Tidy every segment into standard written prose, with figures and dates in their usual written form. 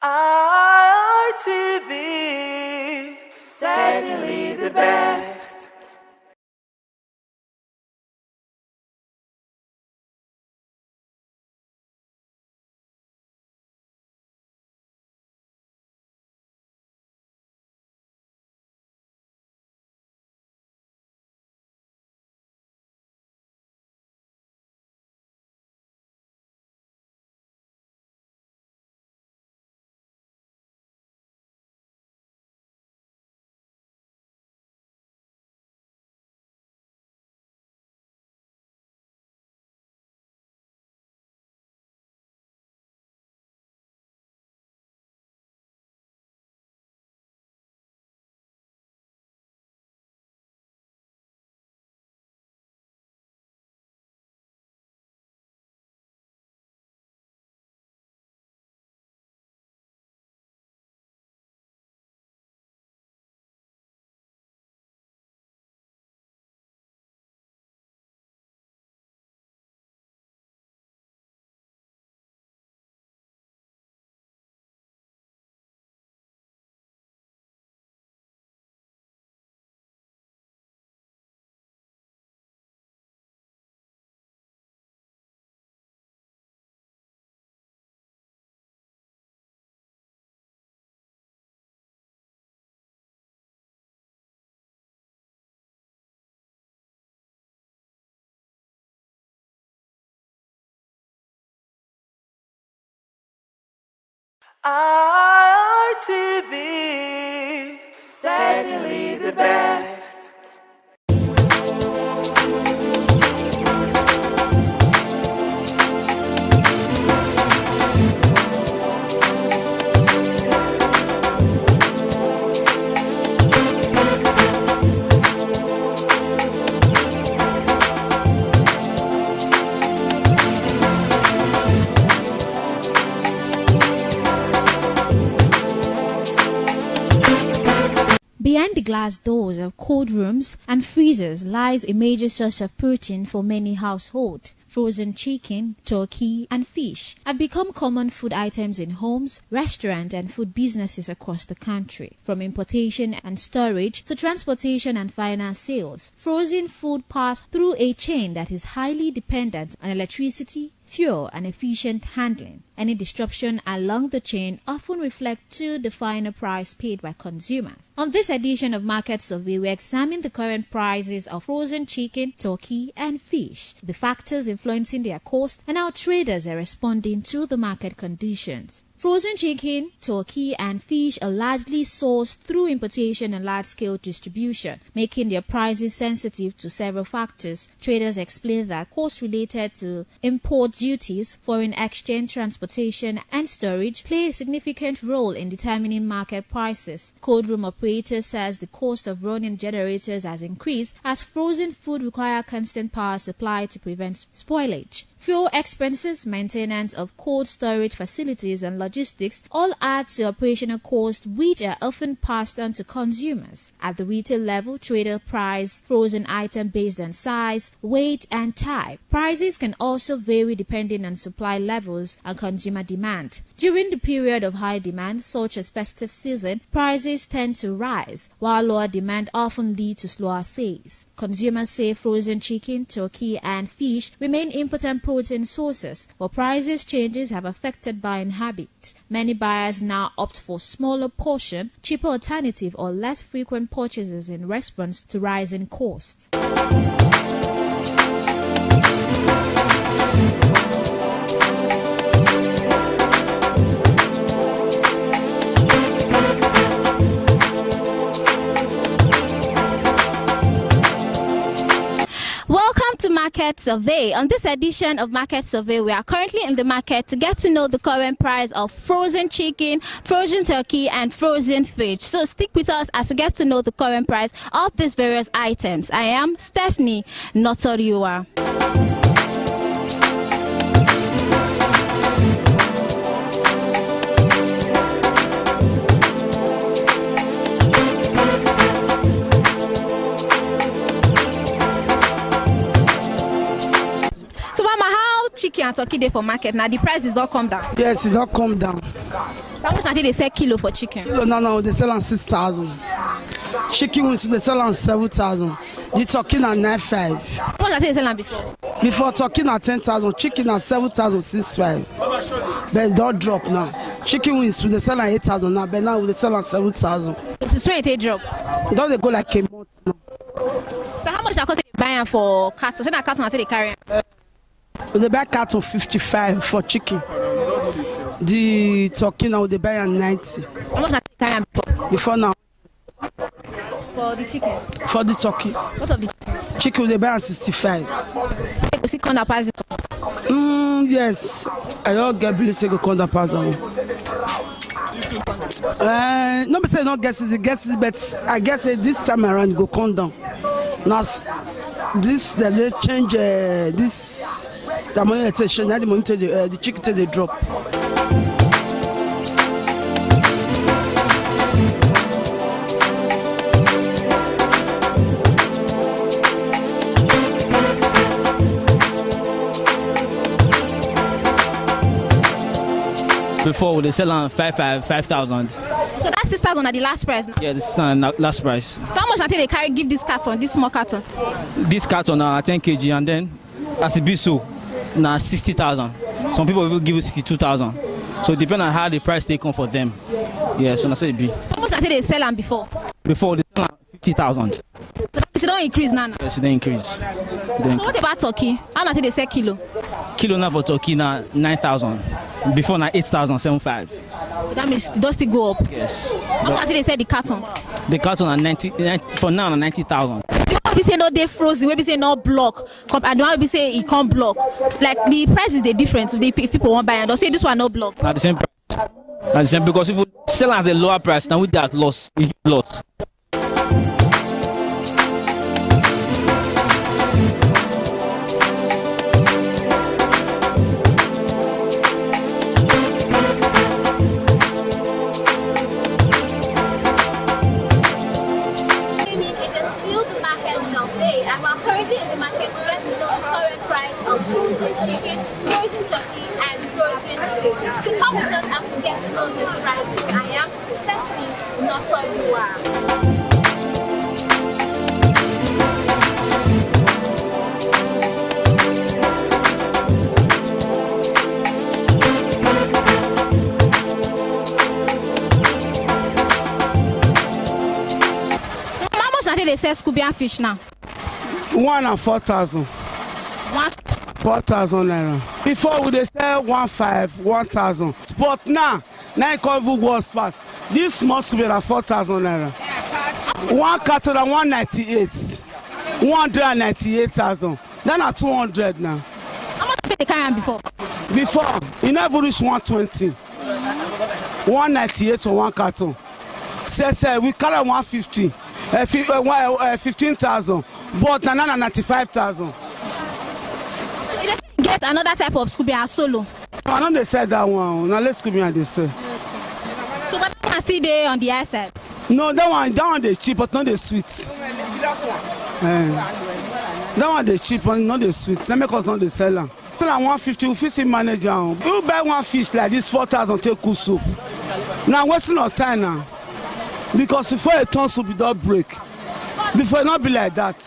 ITV, certainly the best. ITV, certainly the best. Behind the glass doors of cold rooms and freezers lies a major source of protein for many households. Frozen chicken, turkey, and fish have become common food items in homes, restaurants, and food businesses across the country. From importation and storage to transportation and final sales, frozen food pass through a chain that is highly dependent on electricity, fuel, and efficient handling. Any disruption along the chain often reflects to the final price paid by consumers. On this edition of Market Survey, we examine the current prices of frozen chicken, turkey, and fish, the factors influencing their cost, and how traders are responding to the market conditions. Frozen chicken, turkey, and fish are largely sourced through importation and large-scale distribution, making their prices sensitive to several factors. Traders explain that costs related to import duties, foreign exchange, transportation, and storage play a significant role in determining market prices. Cold room operator says the cost of running generators has increased as frozen food require constant power supply to prevent spoilage. Fuel expenses, maintenance of cold storage facilities, and logistics all add to operational costs, which are often passed on to consumers. At the retail level, traders price frozen items based on size, weight, and type. Prices can also vary depending on supply levels and consumer demand. During the period of high demand, such as festive season, prices tend to rise, while lower demand often leads to slower sales. Consumers say frozen chicken, turkey, and fish remain important protein sources, but prices changes have affected buying habits. Many buyers now opt for smaller portion, cheaper alternative, or less frequent purchases in response to rising costs. Welcome to Market Survey. On this edition of Market Survey, we are currently in the market to get to know the current price of frozen chicken, frozen turkey, and frozen fish. So stick with us as we get to know the current price of these various items. I am Stephanie Notoriua. and turkey dey for market now, the price is not come down. Yes, it don't come down. So how much until they sell kilo for chicken? No, they sell on 6,000. Chicken wings they sell on 7,000. The turkey na 9,500. How much until they sell them before? Before turkey na 10,000, chicken na 7,650. But it don't drop now. Chicken wings they sell on 8,000 now, but now they sell on 7,000. It's when it drop. Don't they go like a month now? So how much I cost they buy am for cattle? Say na cattle until they carry am. They buy cattle 55 for chicken. The turkey now they buy am 90. How much until they carry am before? Before now, For the chicken. for the turkey, What of the chicken? chicken they buy am 65. They go still come down pass it. Yes, I don't get believe say go come down pass am. No be say no guess it, but I guess this time around go come down. Now this that they change this the money they change, now the money the chicken they drop. Before they sell on 5,000. So that's 6,000 at the last price now. Yeah, this is last price. So how much until they carry give this carton, this small carton? This carton are 10 kg and then as it be so, now 60,000. Some people will give you 62,000. So depending on how the price they come for them. Yeah, so that's what it be. So how much until they sell them before? Before they sell on 50,000. So that don't increase now. Yes, they increase. So what about turkey? How much until they sell kilo? Kilo now for turkey now 9,000. Before now 8,750. So that means it does still go up. Yes. How much until they sell the carton? The carton are 90 for now na 90,000. We say no they frozen, we say no block, and the one we say it can't block. Like the price is the difference if people want buy and they'll say this one no block. Not the same price. Not the same because if you sell at a lower price, now with that loss, you hit loss. Chicken, frozen turkey, and frozen fish. So come with us as we get to know these prices. I am Stephanie Notorua. How much until they sell Scooby fish now? 1 and 4,000. One 4,000 naira. Before we dey sell 1,500, 1,000. But now it can't even go past. This must be 4,000 naira. One cattle at 198. 198,000. Then at 200 now. how much did they carry am before? Before, it never reach 120. 198 for one cattle. Say we carry 150. 15,000. But now 95,000. So you don't get another type of Scooby and solo. I know they said that one. Now let's come here and they say. So but that one still there on the high side. No, that one they cheap, but not the sweet. That one they cheap, but not the sweet. They make us not the seller. Till 150, we fit manage am. You buy one fish like this 4,000 take cook soup. Now wasting our time now. Because before a ton soup, it don't break. Before it not be like that.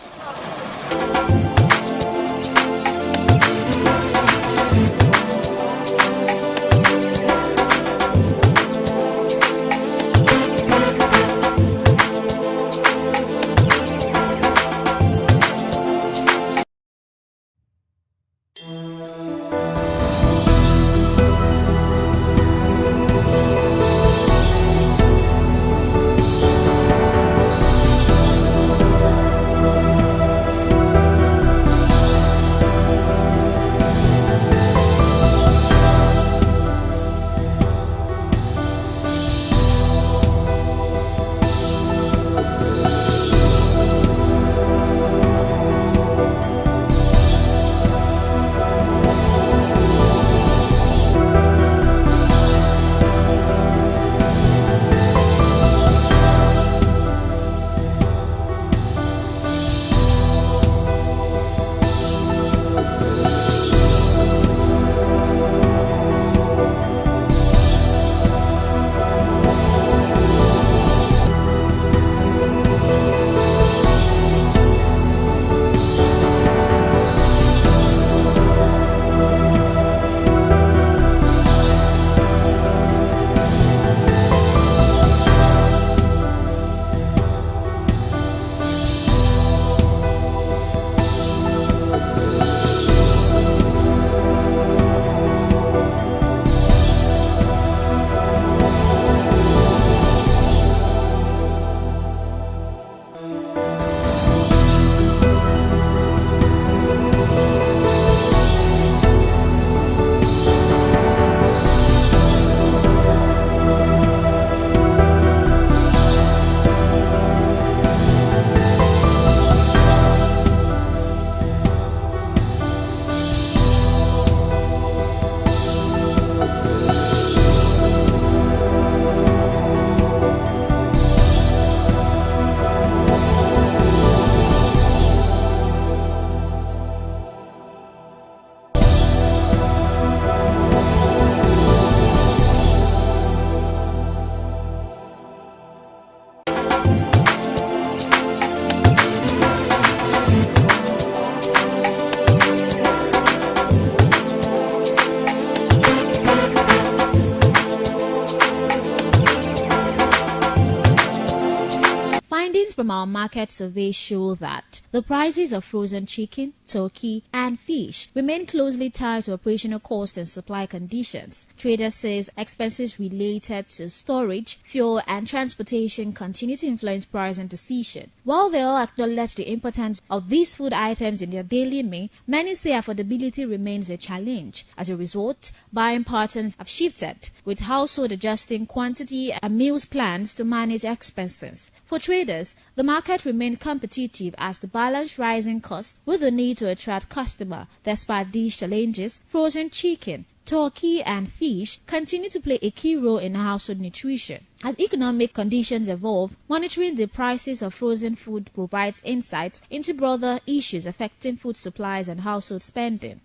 from our market survey show that the prices of frozen chicken, turkey, and fish remain closely tied to operational cost and supply conditions. Trader says expenses related to storage, fuel, and transportation continue to influence pricing decision. While they all acknowledge the importance of these food items in their daily meal, many say affordability remains a challenge. As a result, buying patterns have shifted, with households adjusting quantity and meals plans to manage expenses. For traders, the market remained competitive as the balance rising costs with the need to attract customers. Despite these challenges, frozen chicken, turkey, and fish continue to play a key role in household nutrition. As economic conditions evolve, monitoring the prices of frozen food provides insight into broader issues affecting food supplies and household spending.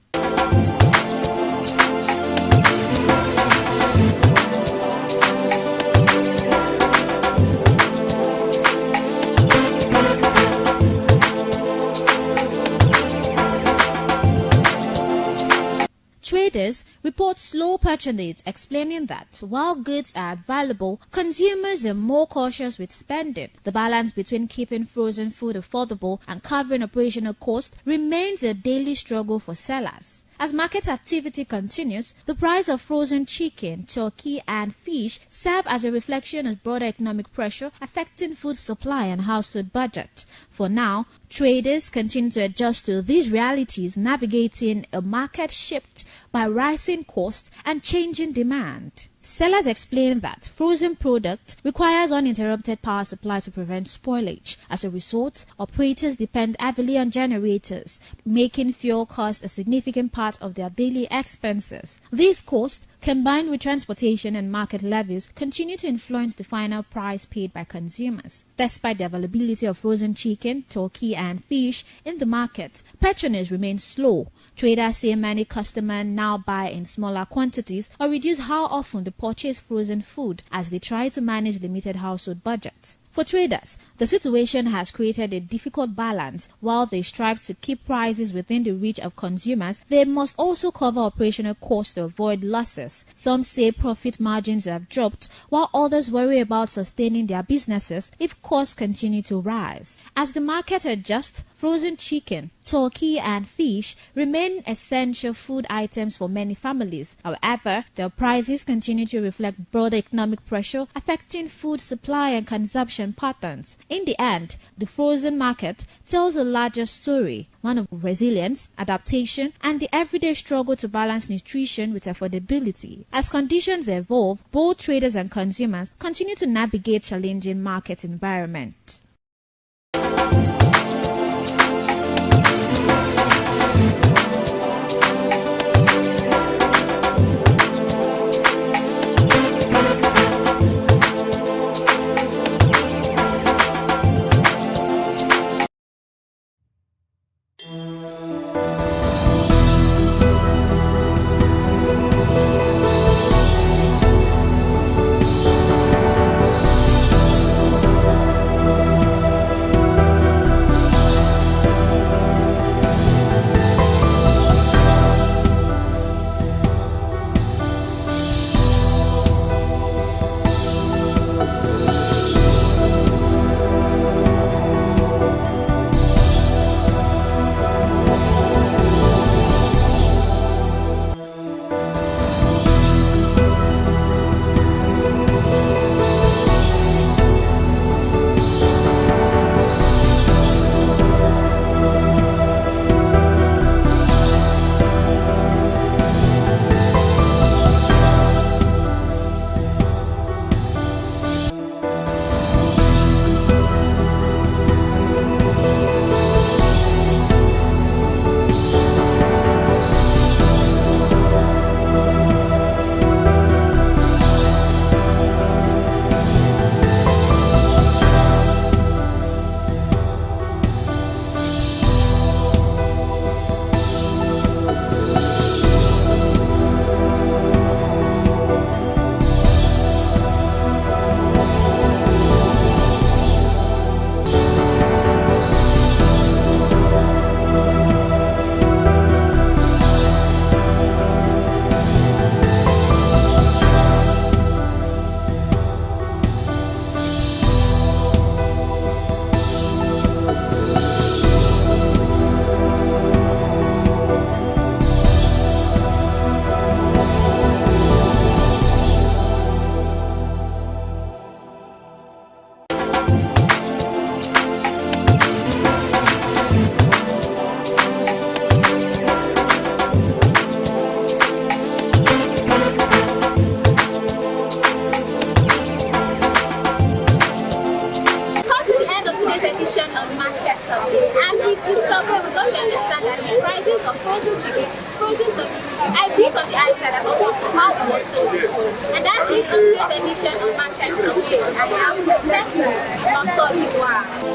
Traders report slow patronage, explaining that while goods are valuable, consumers are more cautious with spending. The balance between keeping frozen food affordable and covering operational costs remains a daily struggle for sellers. As market activity continues, the price of frozen chicken, turkey, and fish serve as a reflection of broader economic pressure affecting food supply and household budget. For now, traders continue to adjust to these realities, navigating a market shaped by rising costs and changing demand. Sellers explain that frozen product requires uninterrupted power supply to prevent spoilage. As a result, operators depend heavily on generators, making fuel cost a significant part of their daily expenses. These costs, combined with transportation and market levies, continue to influence the final price paid by consumers. Despite the availability of frozen chicken, turkey, and fish in the market, patronage remains slow. Traders say many customers now buy in smaller quantities or reduce how often they purchase frozen food as they try to manage limited household budgets. For traders, the situation has created a difficult balance. While they strive to keep prices within the reach of consumers, they must also cover operational costs to avoid losses. Some say profit margins have dropped, while others worry about sustaining their businesses if costs continue to rise. As the market adjusts, frozen chicken, turkey, and fish remain essential food items for many families. However, their prices continue to reflect broader economic pressure affecting food supply and consumption patterns. In the end, the frozen market tells a larger story, one of resilience, adaptation, and the everyday struggle to balance nutrition with affordability. As conditions evolve, both traders and consumers continue to navigate challenging market environment. the eye side as opposed to how it was sold before. And that leads us to this edition of Mankind Survey. I am Stephanie Otoriwa.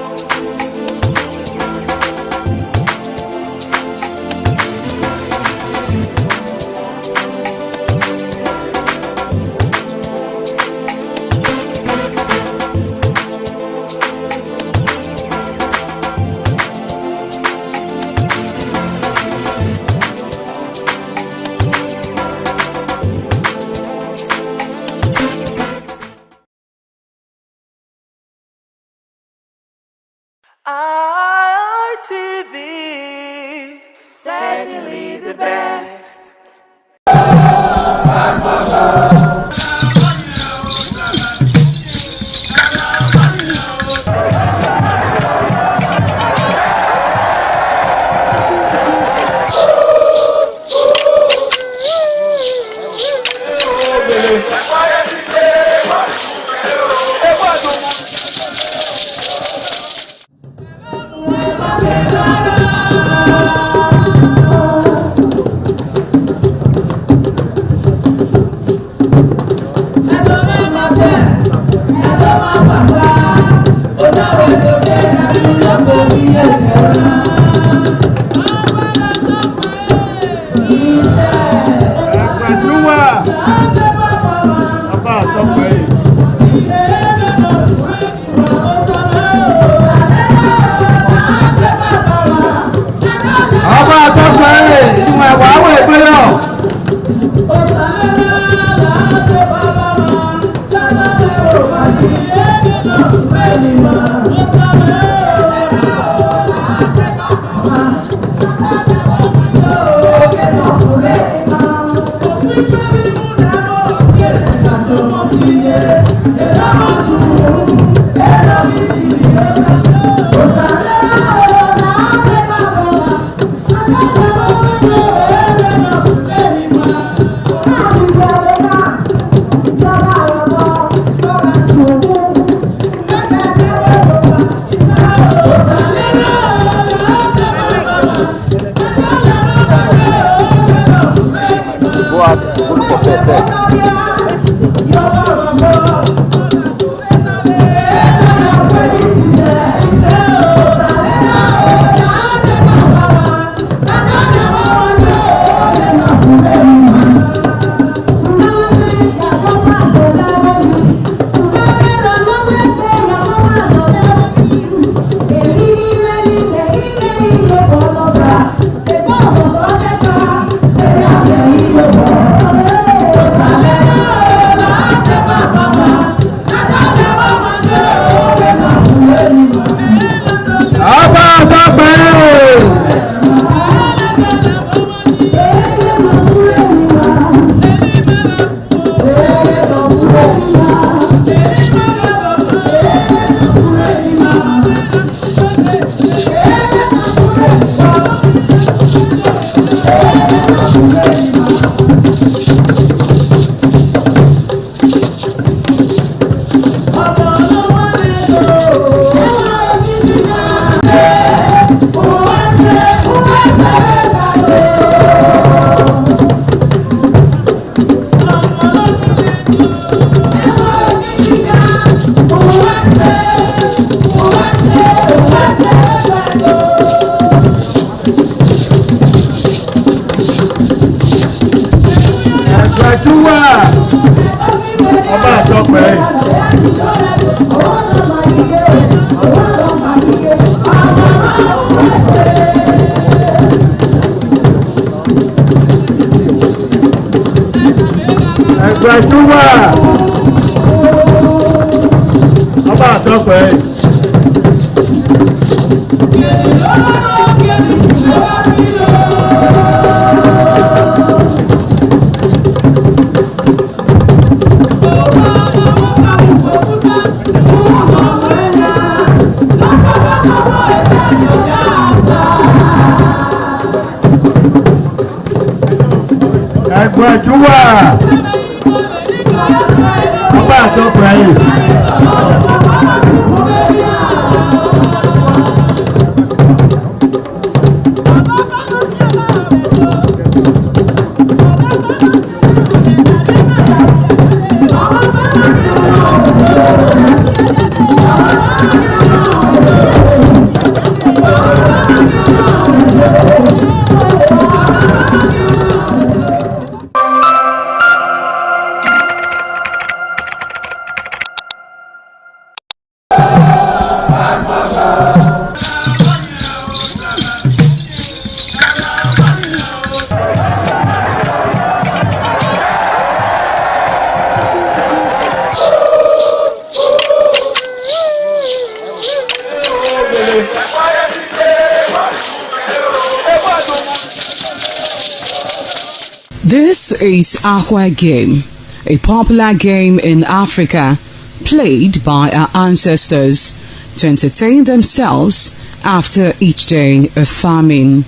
ITV, certainly the best. This is Aqua Game, a popular game in Africa played by our ancestors to entertain themselves after each day of farming.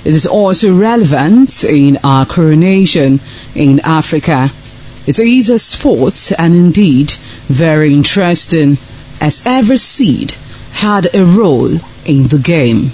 It is also relevant in our coronation in Africa. It is a sport and indeed very interesting, as every seed had a role in the game.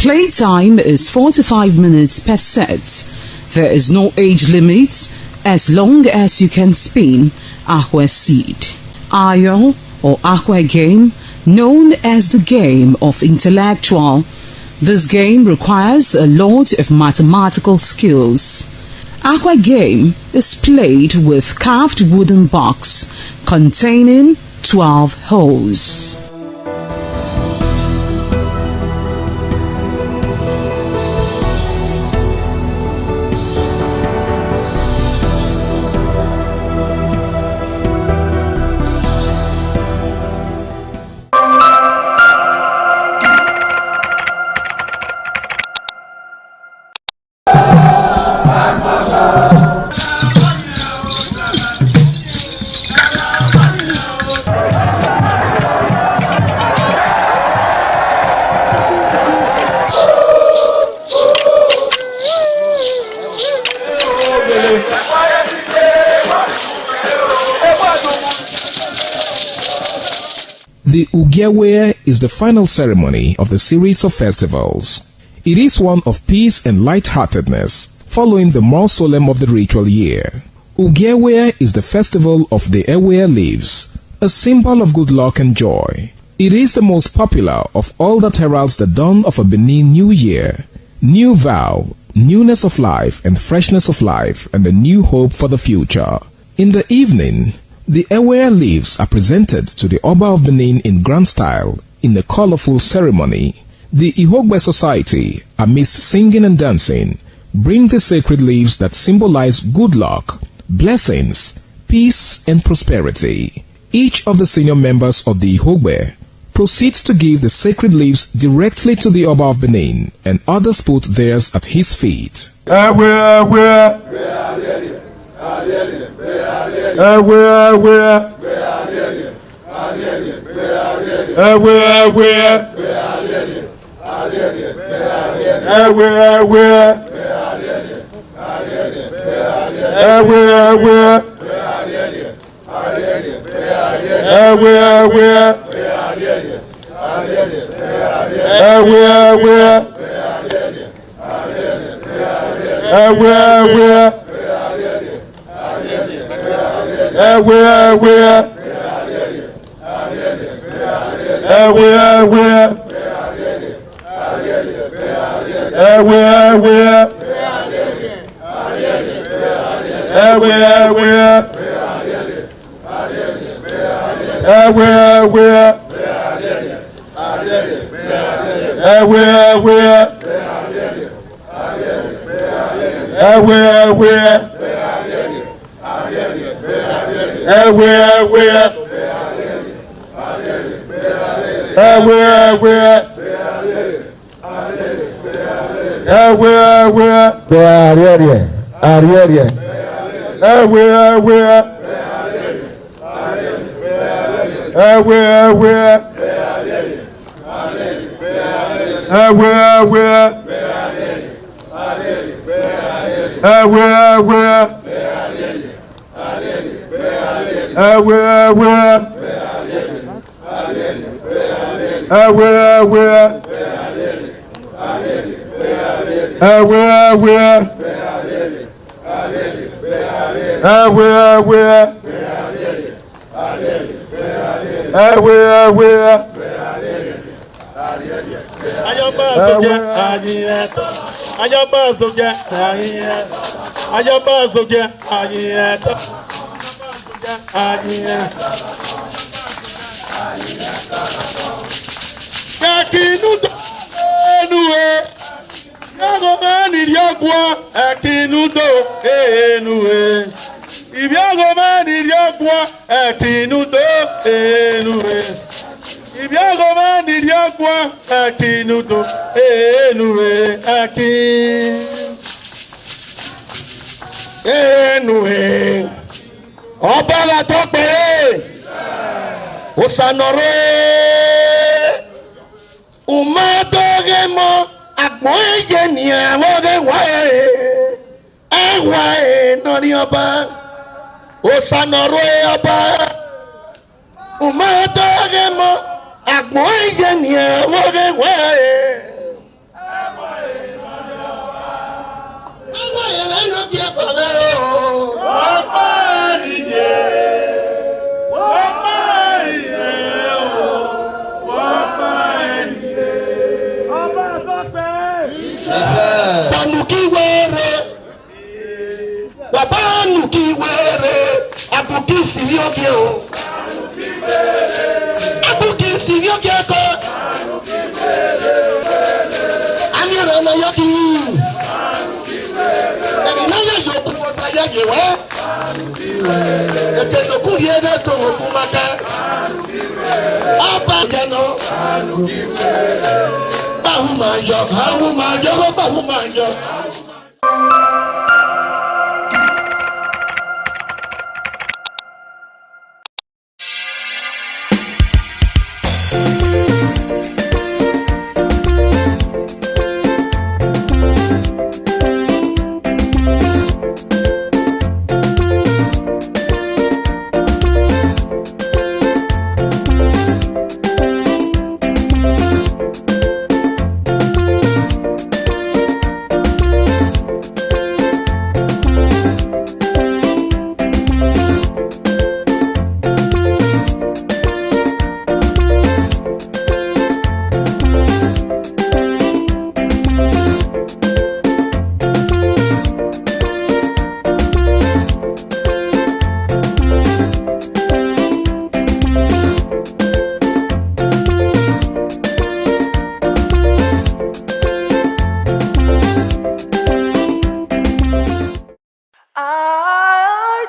Playtime is 45 minutes per set. There is no age limit as long as you can spin aqua seed. Ayo or aqua game, known as the game of intellectual. This game requires a lot of mathematical skills. Aqua game is played with carved wooden box containing 12 holes. The Ugewe is the final ceremony of the series of festivals. It is one of peace and lightheartedness, following the more solemn of the ritual year. Ugewe is the festival of the Ewe leaves, a symbol of good luck and joy. It is the most popular of all that heralds the dawn of a Benin New Year, new vow, newness of life and freshness of life, and a new hope for the future. In the evening, the Ewe leaves are presented to the Oba of Benin in grand style in a colorful ceremony. The Ihogbe society, amidst singing and dancing, bring the sacred leaves that symbolize good luck, blessings, peace and prosperity. Each of the senior members of the Ihogbe proceeds to give the sacred leaves directly to the Oba of Benin, and others put theirs at his feet.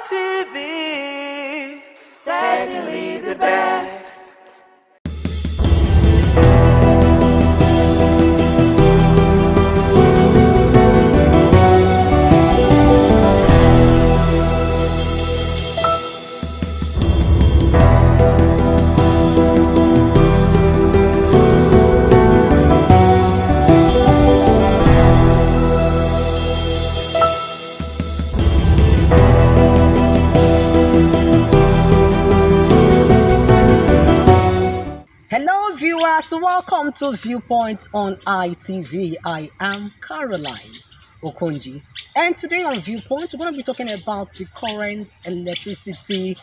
ITV, certainly the best. Hello viewers, welcome to Viewpoints on ITV. I am Caroline Okonji, and today on Viewpoint we're going to be talking about the current electricity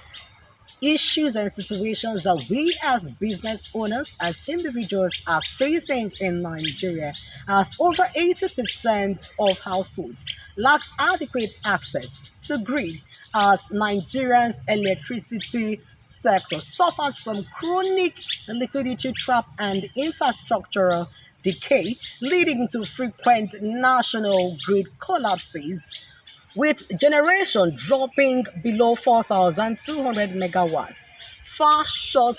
issues and situations that we as business owners, as individuals, are facing in Nigeria, as over 80% of households lack adequate access to grid, as Nigeria's electricity sector suffers from chronic liquidity trap and infrastructural decay, leading to frequent national grid collapses. with generation dropping below 4,200 megawatts, far short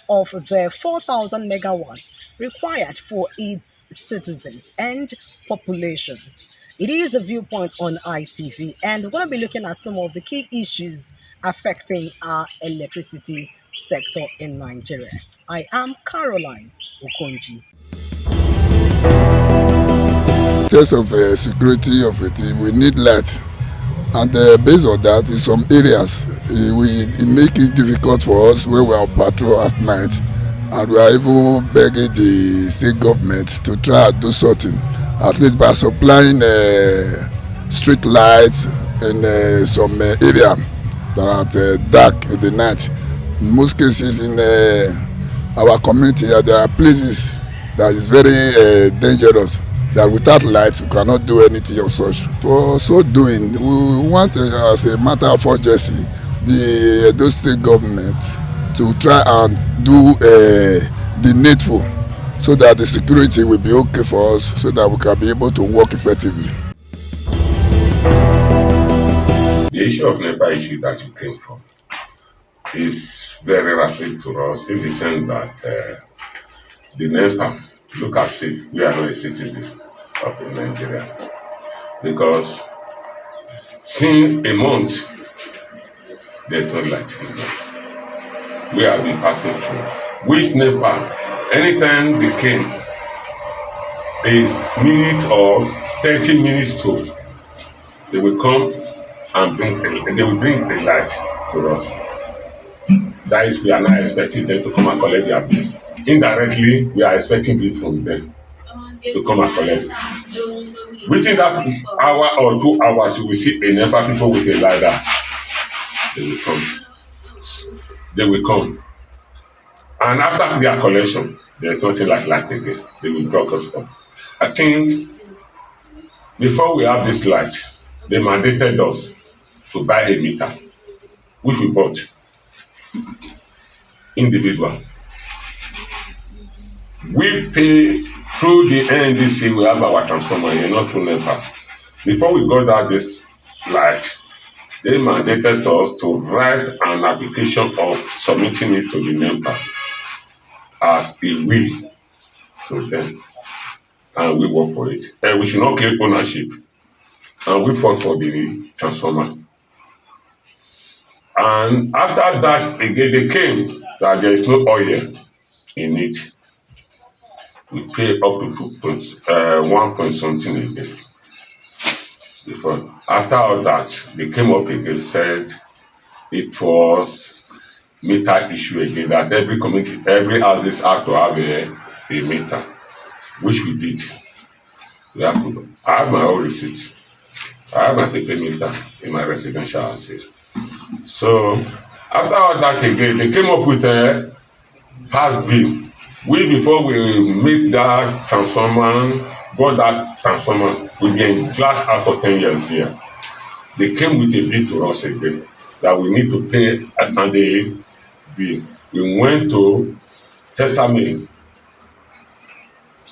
of the 4,000 megawatts required for its citizens and population. It is a viewpoint on ITV, and we're going to be looking at some of the key issues affecting our electricity sector in Nigeria. I am Caroline Okonji. In terms of security of it, we need light, and based on that, in some areas, it makes it difficult for us when we are on patrol at night, and we are even begging the state government to try and do something, at least by supplying street lights in some area that are dark in the night. In most cases in our community, there are places that is very dangerous, that without light we cannot do anything of such. For so doing, we want, as a matter of urgency, the Edo State government to try and do the needful, so that the security will be okay for us, so that we can be able to work effectively. The issue of NEPA issue that you came from is very rapid to us, in the sense that the NEPA look as if we are not a citizen of Nigeria, because since a month there's no light in us. We have been passing through. Which NEPA, anytime they came, a minute or 30 minutes to, they will come and they will bring the light to us. That is, we are not expecting them to come and collect their bill. Indirectly, we are expecting bill from them to come and collect. Within that hour or 2 hours, you will see a number of people with a ladder. They will come. They will come. And after their collection, there is nothing like light again. They will block us up. I think before we have this light, they mandated us to buy a meter, which we bought individual. We pay through the NDC, we have our transformer here, not through NEPA. Before we got that this light, they mandated us to write an application of submitting it to the NEPA as a will to them, and we work for it. We should not claim ownership, and we fought for the transformer. And after that, again, they came that there is no oil in it. We pay up to 1 point something again. Before, after all that, they came up again, said it was meter issue again, that every community, every houses have to have a meter, which we did. We have to. I have my own receipt. I have my paper meter in my residential house here. So after all that again, they came up with a past bill. We, before we make that transformer, got that transformer, we been black out for 10 years here. They came with a bill to us again that we need to pay a standing bill. We went to Tesame,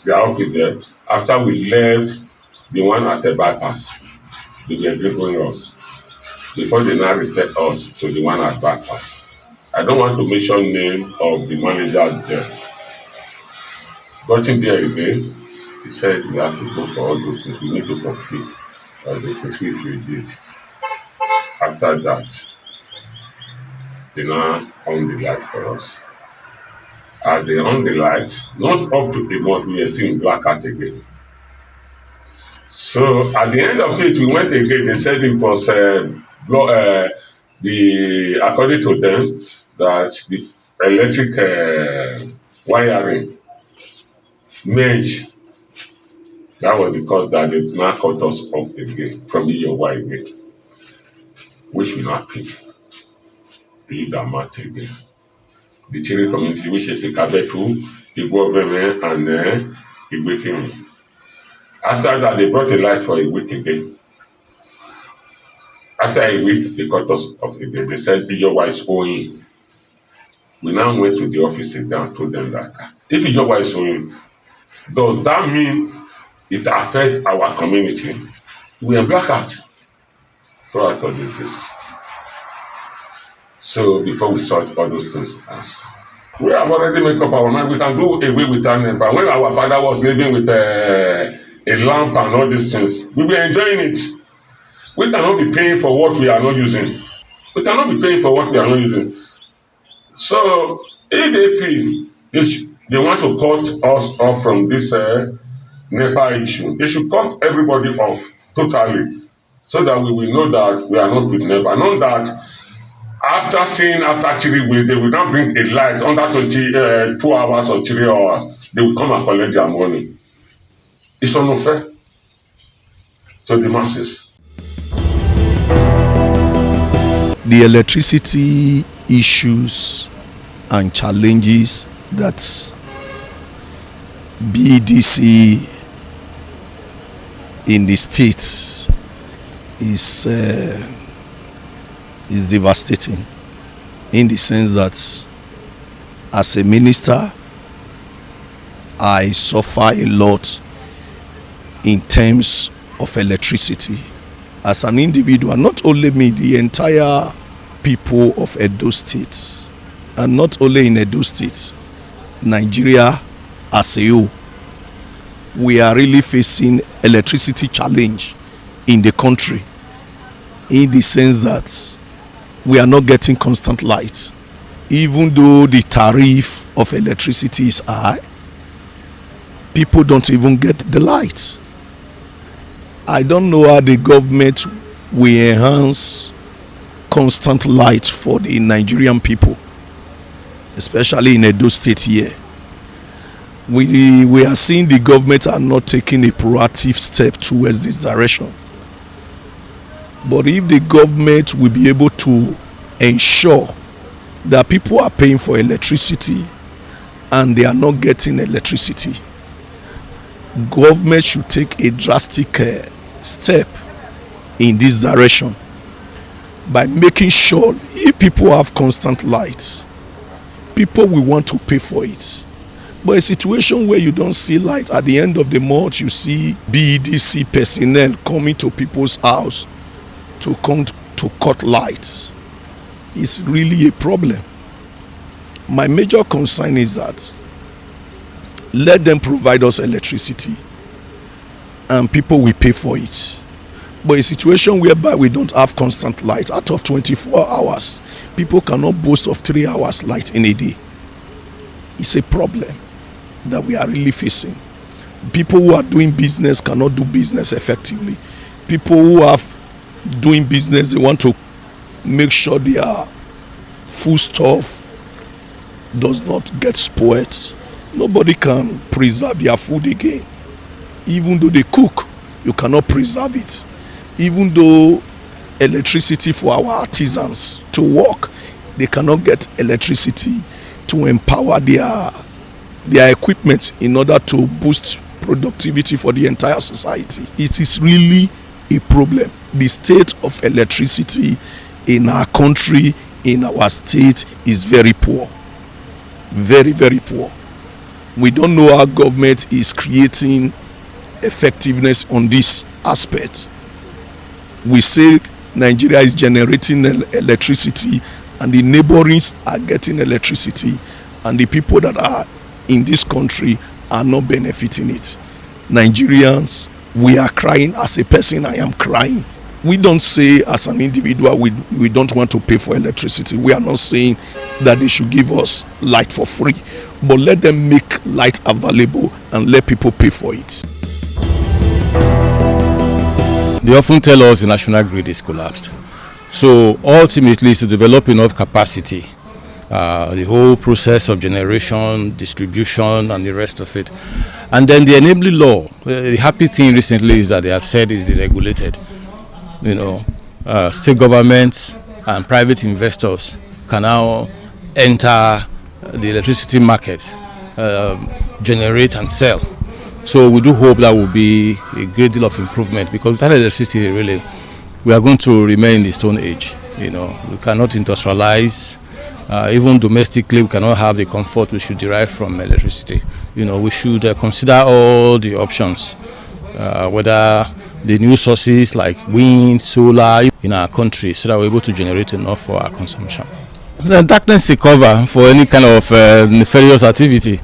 the office there. After we left the one at the bypass, they were delivering us before they now refer us to the one at bypass. I don't want to mention name of the manager there. Got him there again. He said we have to go for all those things. We need to fulfill all those things, which we did. After that, they now on the light for us. As they on the light, not up to a month, we were still in blackout again. So at the end of it, we went again. They said it was according to them, that the electric wiring merge. That was because that they now cut us off again from EOY again, which we not pay. We that matter again. The Chile community, which is a Kabetu, Igbo and Igwekimi. After that, they brought a light for a week again. After a week, they cut us off again. They said EOY is owing. We now went to the office again and told them that if EOY is owing, does that mean it affects our community? We are blackout. throughout all these days. So before we sort all those things out, we have already made up our mind. We can do away with our NEPA. When our father was living with a lamp and all these things, we were enjoying it. We cannot be paying for what we are not using. We cannot be paying for what we are not using. So if they feel they want to cut us off from this NEPA issue, they should cut everybody off totally, so that we will know that we are not with NEPA. Not that after 3 weeks, they will not bring a light under 2 hours or 3 hours. They will come and collect their money. It's unfair to the masses. The electricity issues and challenges that BEDC in the state is devastating, in the sense that as a minister I suffer a lot in terms of electricity. As an individual, not only me, the entire people of Edo State, and not only in Edo State, Nigeria as a whole, we are really facing electricity challenge in the country, in the sense that we are not getting constant light. Even though the tariff of electricity is high, people don't even get the light. I don't know how the government will enhance constant light for the Nigerian people, especially in Edo State here. We are seeing the government are not taking a proactive step towards this direction. But if the government will be able to ensure that people are paying for electricity and they are not getting electricity, government should take a drastic step in this direction by making sure if people have constant light, people will want to pay for it. But a situation where you don't see light, at the end of the month you see BEDC personnel coming to people's house to come to cut lights, is really a problem. My major concern is that let them provide us electricity and people will pay for it. But a situation whereby we don't have constant light, out of 24 hours, people cannot boast of 3 hours light in a day. It's a problem that we are really facing. People who are doing business cannot do business effectively. People who are doing business, they want to make sure their food stuff does not get spoiled. Nobody can preserve their food again. Even though they cook, you cannot preserve it. Even though electricity for our artisans to work, they cannot get electricity to empower their equipment in order to boost productivity for the entire society. It is really a problem. The state of electricity in our country, in our state, is very poor. Very, very poor. We don't know how government is creating effectiveness on this aspect. We say Nigeria is generating electricity and the neighboring are getting electricity, and the people that are in this country are not benefiting it. Nigerians, we are crying. As a person, I am crying. We don't say as an individual we don't want to pay for electricity. We are not saying that they should give us light for free, but let them make light available and let people pay for it. They often tell us the national grid is collapsed. So ultimately it's to develop enough capacity, the whole process of generation, distribution and the rest of it. And then the enabling law, the happy thing recently is that they have said is deregulated. State governments and private investors can now enter the electricity market, generate and sell. So we do hope that will be a great deal of improvement, because without electricity, really, we are going to remain in the Stone Age. We cannot industrialize. Even domestically, we cannot have the comfort we should derive from electricity. We should consider all the options, whether the new sources like wind, solar in our country, so that we're able to generate enough for our consumption. The darkness is cover for any kind of nefarious activity.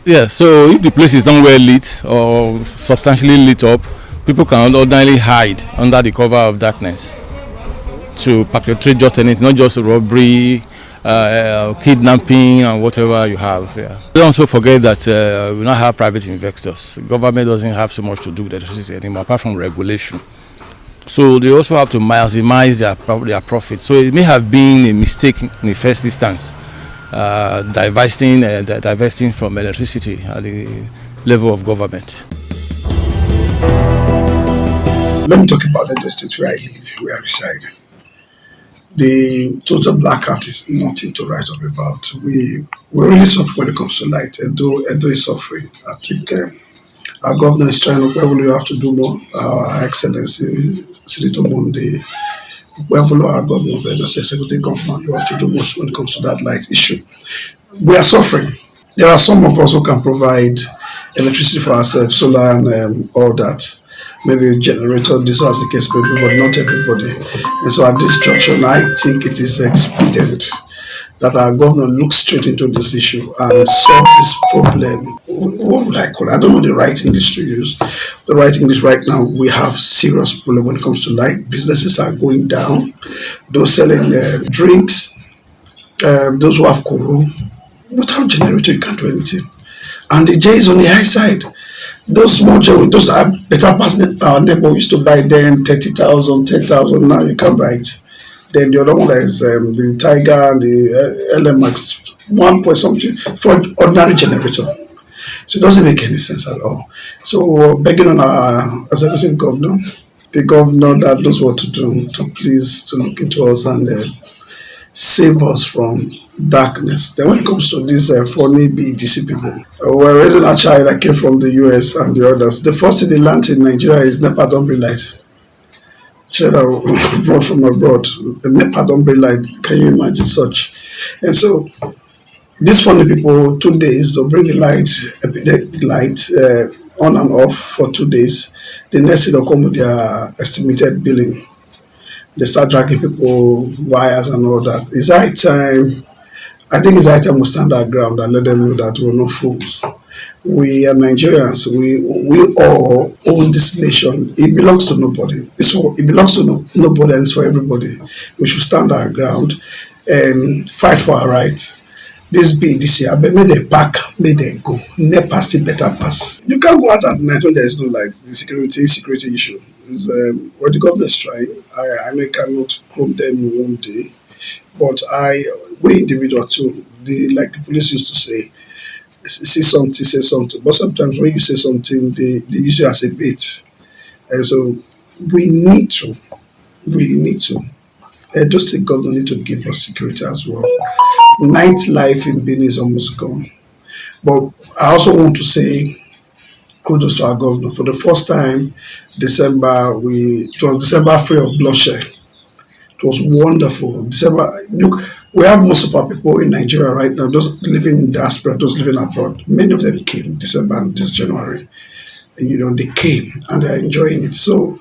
Yeah, so if the place is not well lit or substantially lit up, people can ordinarily hide under the cover of darkness to perpetrate just anything, not just robbery, kidnapping and whatever you have. Yeah. Don't also forget that we now have private investors. The government doesn't have so much to do with electricity anymore apart from regulation. So they also have to maximize their profit. So it may have been a mistake in the first instance, divesting from electricity at the level of government. Let me talk about the state where I live, where I reside. The total blackout is nothing to write up about. We really suffer when it comes to light. Edo is suffering. I think our governor is trying to, we have to do more. Our Excellency, Senator Monday, our governor of Edo, Executive Governor, you have to do more when it comes to that light issue. We are suffering. There are some of us who can provide electricity for ourselves, solar and all that. Maybe a generator, this was the case, maybe, but not everybody. And so at this junction, I think it is expedient that our governor looks straight into this issue and solve this problem. What would I call it? I don't know the right English to use. The right English right now, we have serious problem when it comes to light. Businesses are going down. Those selling drinks, those who have koro, without generator, you can't do anything. And the J is on the high side. Those small jewelry, those are better past our neighbor used to buy then 30,000, 10,000. Now you can't buy it. Then the other one is the Tiger and the LMX 1 point something for ordinary generator. So it doesn't make any sense at all. So we're begging on our executive governor, the governor that knows what to do, to please to look into us and save us from darkness. Then when it comes to these funny BDC people, we're raising a child that came from the US and the others. The first thing they learned in Nigeria is NEPA don't bring light. Children brought from abroad, the NEPA don't bring light. Can you imagine such? And so these funny people, 2 days, they'll bring the light on and off for 2 days. The next thing they'll come with their estimated billing. They start dragging people, wires and all that. It's high time. I think it's high time we stand our ground and let them know that we're not fools. We are Nigerians. We all own this nation. It belongs to nobody. It belongs to nobody and it's for everybody. We should stand our ground and fight for our rights. This year, but may they pack, may they go. NEPA still better pass. You can't go out at night when there is no light. The security issue is what the government is trying. I cannot chrome them in one day, but we individual too. Like the police used to say something, say something. But sometimes when you say something, they use it as a bait. And so we need to. Edo State government need to give us security as well. Nightlife in Benin is almost gone. But I also want to say kudos to our governor. For the first time, it was December free of bloodshed. It was wonderful. Look, we have most of our people in Nigeria right now, those living in diaspora, those living abroad. Many of them came December and this January. And they came and they're enjoying it. So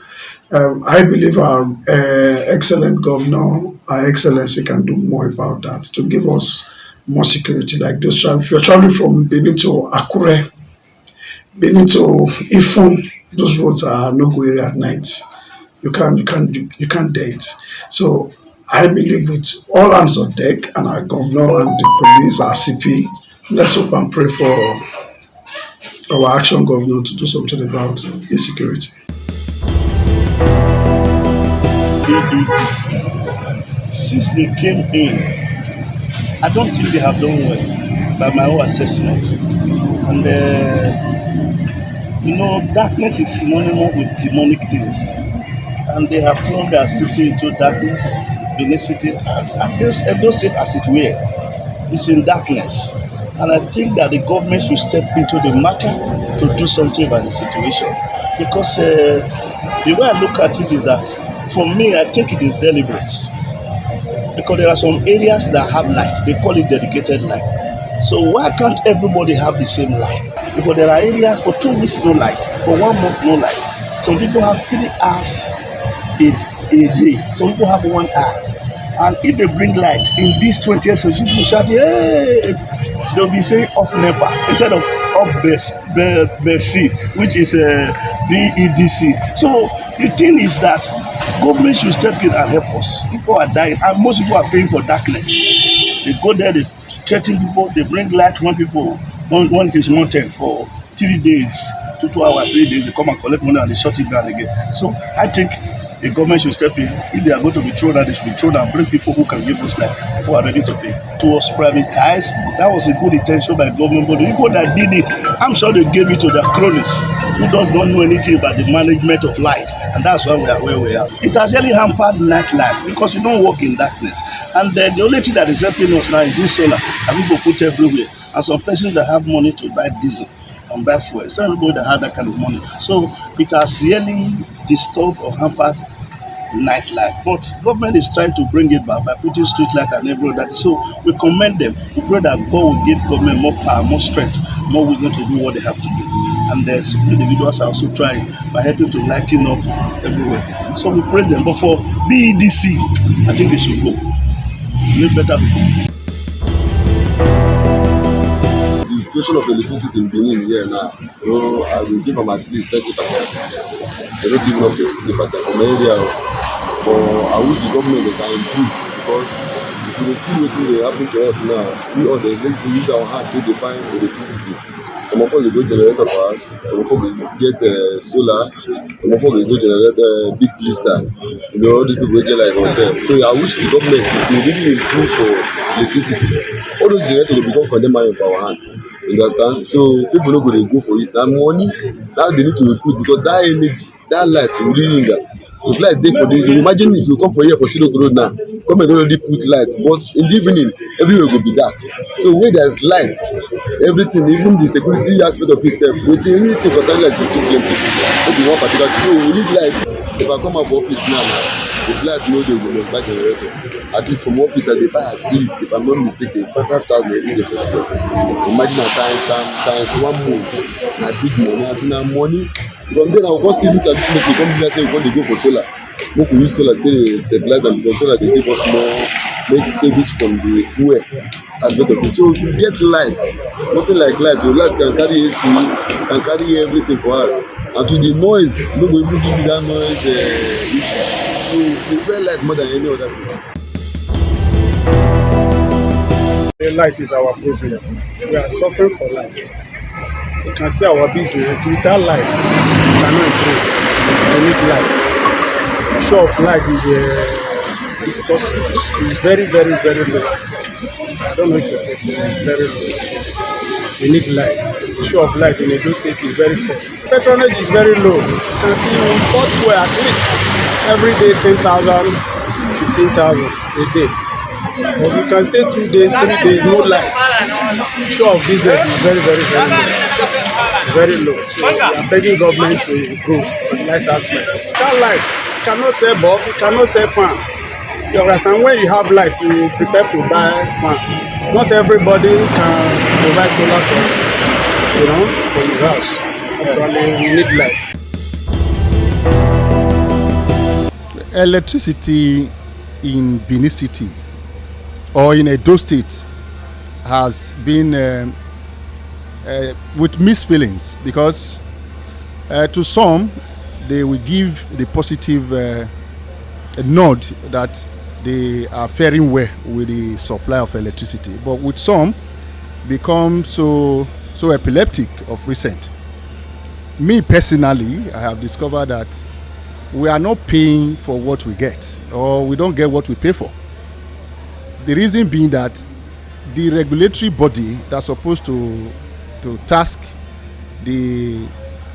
I believe our excellent governor, our excellency can do more about that to give us more security. Like those if you're traveling from Benin to Akure, Benin to Ifon, those roads are no-go area at night. You can't date. So I believe with all hands on deck and our governor and the police, our CP, let's hope and pray for our action governor to do something about insecurity. ADDC, since they came in, I don't think they have done well by my own assessment. And darkness is synonymous with demonic things. And they have thrown their city into darkness, Benin City, Edo State as it were, is in darkness. And I think that the government should step into the matter to do something about the situation. Because the way I look at it is that, for me, I think it is deliberate. Because there are some areas that have light. They call it dedicated light. So why can't everybody have the same light? Because there are areas for 2 weeks no light, for 1 month no light. Some people have 3 hours a day. Some people have 1 hour. And if they bring light in these 20 years, people shout, hey, they'll be saying up NEPA instead of up BERC, which is BEDC. So the thing is that government should step in and help us. People are dying, and most people are paying for darkness. They go there, they threaten people, they bring light when it is mountain for 3 days, 2 hours, 3 days, they come and collect money and they shut it down again. So I think the government should step in. If they are going to be thrown out, they should be thrown and bring people who can give us light, who are ready to pay. It was privatized. That was a good intention by government, but the people that did it, I'm sure they gave it to their cronies who does not know anything about the management of light, and that's why we are where we are. It has really hampered nightlife because we don't work in darkness. And then the only thing that is helping us now is this solar that people put everywhere. And some persons that have money to buy diesel and buy fuel. It's not everybody that have that kind of money. So it has really disturbed or hampered nightlife, but government is trying to bring it back by putting street light and everything. So we commend them. We pray that God will give government more power, more strength, more wisdom to do what they have to do. And there's individuals are also trying by helping to lighten up everywhere. So we praise them. But for BEDC, I think they should go. We need better people. The situation of electricity in Benin here now, I will give them at least 30%. They don't even up to 50% from areas. But I wish the government can improve, because if you see what they happen to us now, we all they use our hand to define electricity. Some of us they go generator for us, some of us we get solar, some of us we go generate big blister. All these people get like hotel. So I wish the government will really improve for electricity. All those generators will become condemned for our hand. You understand? So people not going to go for it. And money now they need to put, because that energy, that light will really linger. If light day for this, imagine if you come for here for Silok Road now, come and already put light, but in the evening everywhere will be dark. So where there is light, everything, even the security aspect of itself, waiting anything concerning light is too plenty. Maybe one particular. So we need light. If I come out for office now, if light no dey, we must buy generator. At least from office I dey buy at least, if I'm not mistaken, 5,000 every day for sure. Imagine times 1 month, na big money. And na money. From then I will come see look at this, make come here say we want to go for solar. Make we use solar to stabilize them, because solar they give us more, make savings from the fuel aspect of it. So if you get light, nothing like light, your light can carry AC, can carry everything for us. And to the noise, no go even give you that noise issue. So we prefer light more than any other thing. The light is our problem. We are suffering for light. You can see our business without light, we cannot improve. We need light. The show of light is because it's very, very, very low. I don't know if you're getting very low. We need light. The show of light in Edo State is very poor. Patronage is very low. You can see we bought fuel at least every day 10,000, 15,000 a day. But you can stay 2 days, 3 days, no light. The show of business is very, very, very low. Very low. So we are begging government to improve the light aspect. Without light, you cannot sell bulb, you cannot sell fan. You understand? When you have light, you prepare to buy fan. Not everybody can provide solar for his house. Actually, we need light. Electricity in Benin City or in Edo State has been with mixed feelings, because to some they will give the positive nod that they are faring well with the supply of electricity, but with some become so epileptic of recent. Me personally, I have discovered that we are not paying for what we get, or we don't get what we pay for. The reason being that the regulatory body that's supposed to task the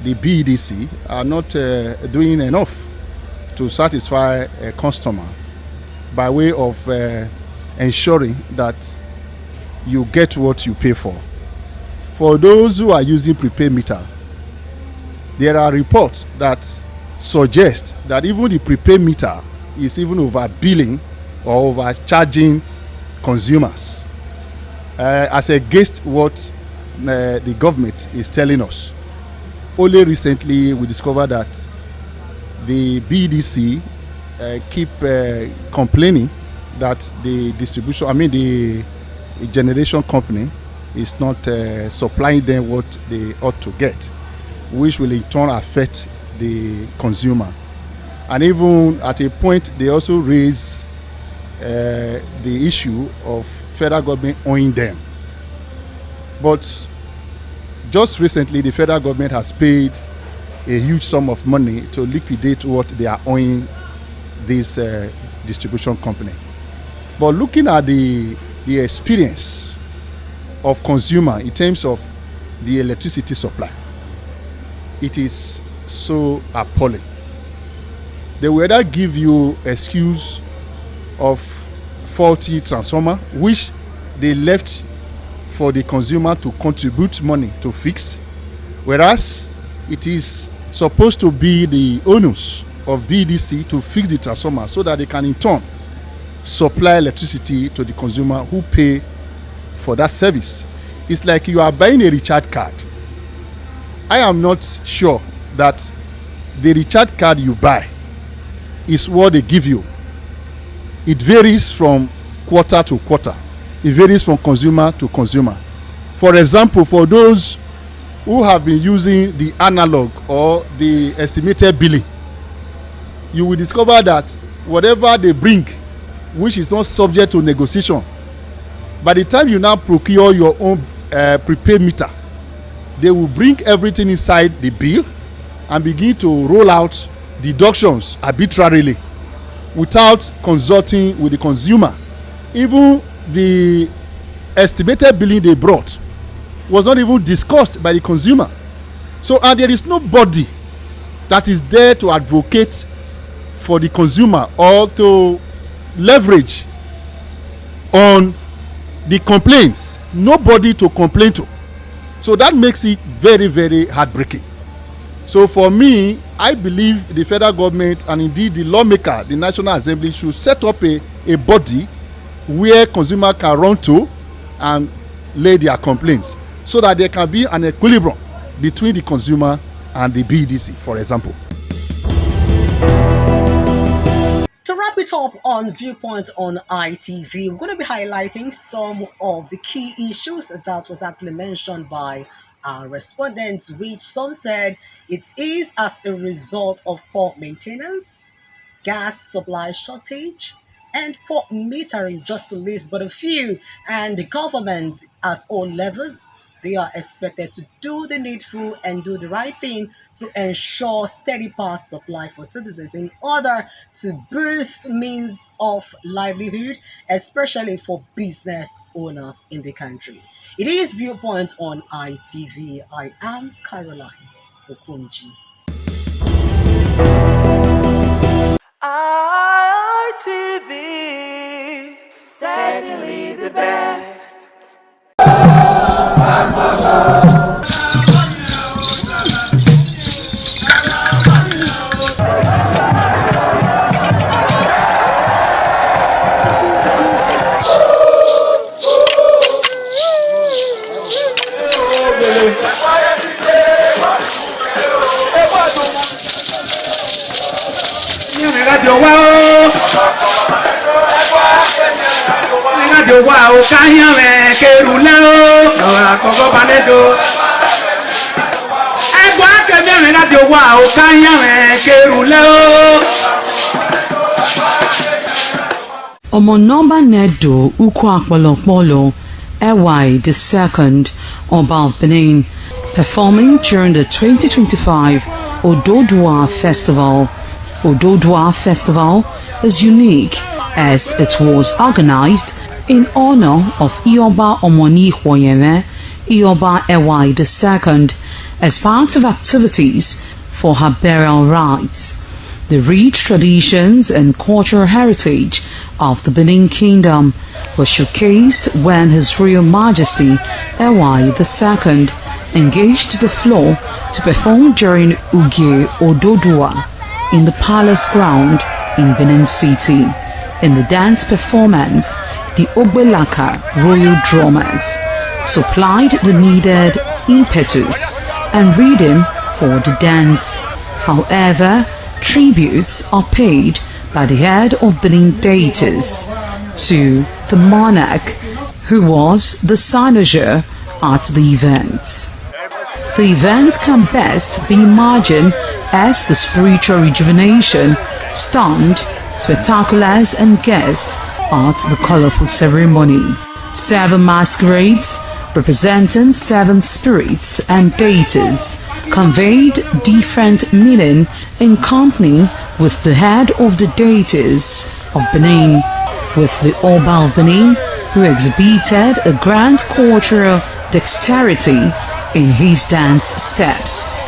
BEDC are not doing enough to satisfy a customer by way of ensuring that you get what you pay for. For those who are using prepaid meter, there are reports that suggest that even the prepaid meter is even overbilling or overcharging consumers as against what the government is telling us. Only recently we discovered that the BDC keep complaining that the generation company is not supplying them what they ought to get, which will in turn affect the consumer. And even at a point, they also raise the issue of federal government owing them. But just recently, the federal government has paid a huge sum of money to liquidate what they are owing this distribution company. But looking at the experience of consumer in terms of the electricity supply, it is so appalling. They will either give you excuse of faulty transformer, which they left for the consumer to contribute money to fix, whereas it is supposed to be the onus of BDC to fix the transformer so that they can in turn supply electricity to the consumer who pay for that service. It's like you are buying a recharge card. I am not sure that the recharge card you buy is what they give you. It varies from quarter to quarter. It varies from consumer to consumer. For example, for those who have been using the analog or the estimated billing, you will discover that whatever they bring, which is not subject to negotiation, by the time you now procure your own prepaid meter, they will bring everything inside the bill and begin to roll out deductions arbitrarily without consulting with the consumer. Even the estimated billing they brought was not even discussed by the consumer. So, and there is nobody that is there to advocate for the consumer or to leverage on the complaints. Nobody to complain to. So that makes it very, very heartbreaking. So for me, I believe the federal government and indeed the lawmaker, the National Assembly, should set up a body where consumer can run to and lay their complaints so that there can be an equilibrium between the consumer and the BDC, for example. To wrap it up on Viewpoint on ITV, we're going to be highlighting some of the key issues that was actually mentioned by our respondents, which some said it is as a result of poor maintenance, gas supply shortage, and poor metering, just to list but a few. And the government at all levels, they are expected to do the needful and do the right thing to ensure steady power supply for citizens in order to boost means of livelihood, especially for business owners in the country. It is Viewpoint on ITV. I am Caroline Okunji. ITV, certainly the best. Omonomba Nedo Ukwakwalopolo Ewai II, Oba of Benin, performing during the 2025 Ododua Festival. Ododua Festival is unique as it was organized in honor of Ioba Omoni Hwoyeme, Ioba Ewai II, as part of activities for her burial rites. The rich traditions and cultural heritage of the Benin Kingdom were showcased when His Royal Majesty Ewai II engaged the floor to perform during Ugie Ododua in the palace ground in Benin City. In the dance performance, the Ogbelaka Royal Drummers supplied the needed impetus and rhythm for the dance. However, tributes are paid by the head of Benin deities to the monarch, who was the cynosure at the event. The event can best be imagined as the spiritual rejuvenation, stunned, spectaculars and guests at the colorful ceremony. 7 masquerades representing 7 spirits and deities conveyed different meaning in company with the head of the deities of Benin, with the Oba of Benin, who exhibited a grand cultural dexterity in his dance steps.